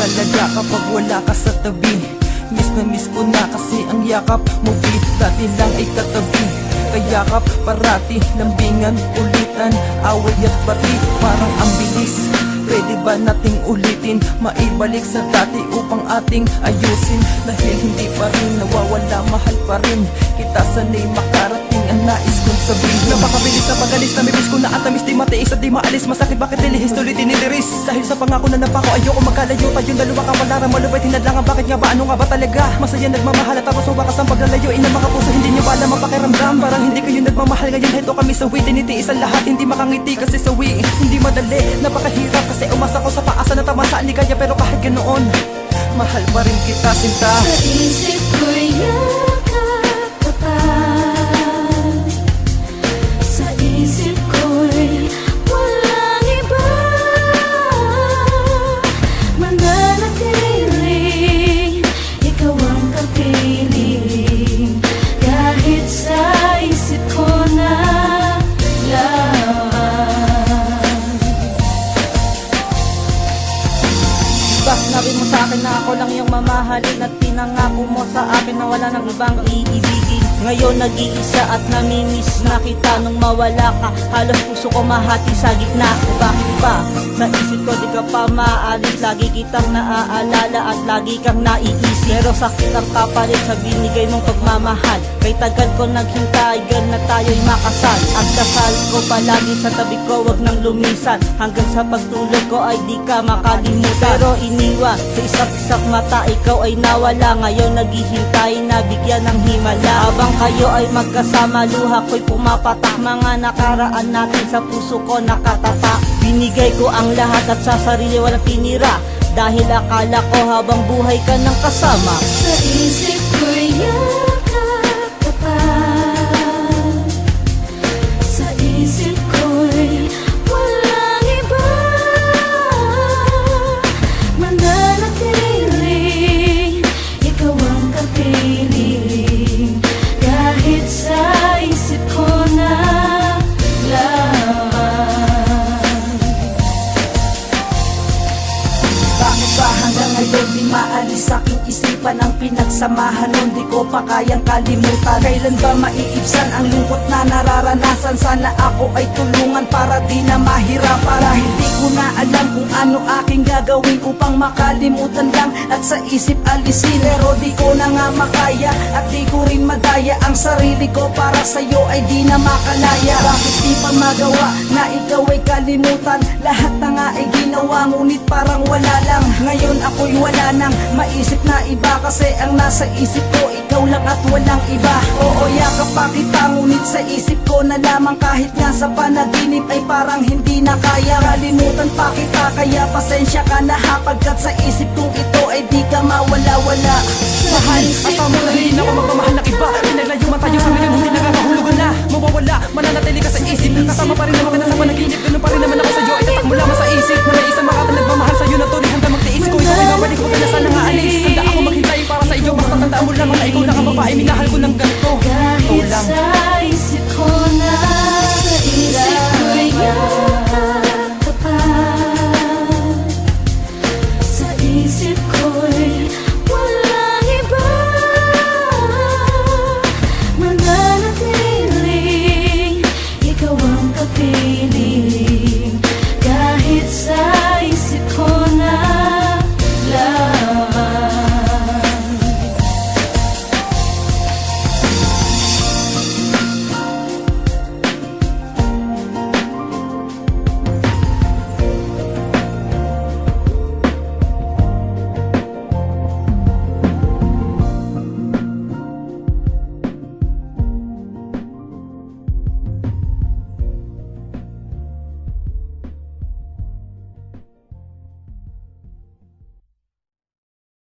talaga kapag wala ka sa tabi. Miss na miss ko na kasi ang yakap mo di dati lang ay katabi. Kayakap parati, lambingan, ulitan, away at bati, parang ang bilis. Pwede ba nating ulitin, maibalik sa dati upang ating ayusin? Dahil hindi pa rin nawawala, mahal pa rin kita, sanay makarating ang nais kong sabihin. Napakabilis na pagalis, namibis ko na at tamis, di matiis at di maalis. Masakit bakit nilihis, tuloy tinidiris. Dahil sa pangako na napako, ayoko magkalayo. Tayong dalawa kawalarang malubay, tinadlangan. Bakit nga ba, ano nga ba talaga? Masaya nagmamahal at tapos wakas ang paglalayuin ng mga puso. Hindi nyo ba alam ang pakiramdam? Parang hindi kayo nagmamahal ngayon, heto kami sawi. Tinitiis ang lahat, hindi makangiti kasi sawi. Hindi madali, napakahirap kasi umasa ko sa paasa na tamasa ni kaya. Pero kahit ganoon, mahal pa rin kita, sinta. Sa isip ko'y yakap ka pa. Sa isip ko'y walang iba. Mananatiling ikaw ang kapiling. Kahit sa isip ko na lang. Sinabi mo sa akin na ako lang yung mamahalin, at pinangako mo sa akin na wala nang ibang iibigin. Ngayon nag-iisa at namimiss na kita. Nung mawala ka, halos puso ko mahati sa gitna. Bakit ba? Sa isip ko di ka pa maalis. Lagi kitang naaalala at lagi kang naiisip. Pero sakit ang kapalit sa binigay mong pagmamahal. Kay tagal ko naghintay, gan na tayo'y makasal. At dasal ko palagi sa tabi ko, wag nang lumisan. Hanggang sa pagtulog ko ay di ka makalimutan. Pero iniwan sa isak-isak mata, ikaw ay nawala. Ngayon naghihintay na bigyan ng himala. Habang kayo ay magkasama, luha ko'y pumapatak. Mga nakaraan natin sa puso ko nakatatak. Binigay ko ang lahat at sa sarili walang tinira. Dahil akala ko habang buhay ka nang kasama. Sa isip ko'y yakap ka pa. Sa isip ko'y walang iba. Mananatiling ikaw ang kapiling. Kahit sa isip ko na lang. Bakit ba hanggang ngayon di maalis sa aking isipan ang pinagsamahan nun? Di ko pa kayang kalimutan. Kailan ba maiibsan ang lungkot na nararanasan? Sana ako ay tulungan para di na mahirapan. Para hindi ko na alam kung ano aking gagawin upang makalimutan lang at sa isip alisin. Pero di ko na nga makaya at di ko rin madaya ang sarili ko. Para sa'yo ay di na makalaya. Bakit di pa magawa na ikaw ay kalimutan? Lahat na nga ay ginawa ngunit parang wala lang. Ngayon ako'y wala nang maisip na iba. Kasi ang nasa isip ko ikaw lang at walang iba. Oo, yakap pa kita ngunit sa isip ko na lamang. Kahit nga sa panaginip ay parang hindi na kaya. Kalimutan pa kita kaya pasensya ka na ha. Pagkat sa isip kong ito ay di ka mawala-wala. Mahal, asama na rin ako magmamahal ng iba. Pinaglayo man tayo sa ngayon, hindi nakakahulugan na. Mawawala, mananatili ka sa isip. Kasama pa rin naman kita sa panaginip. Ganun pa rin naman ako sa'yo, itatak mo lamang sa isip. Na may isang makata nagmamahal sa'yo na tuloy hanggang magtiis.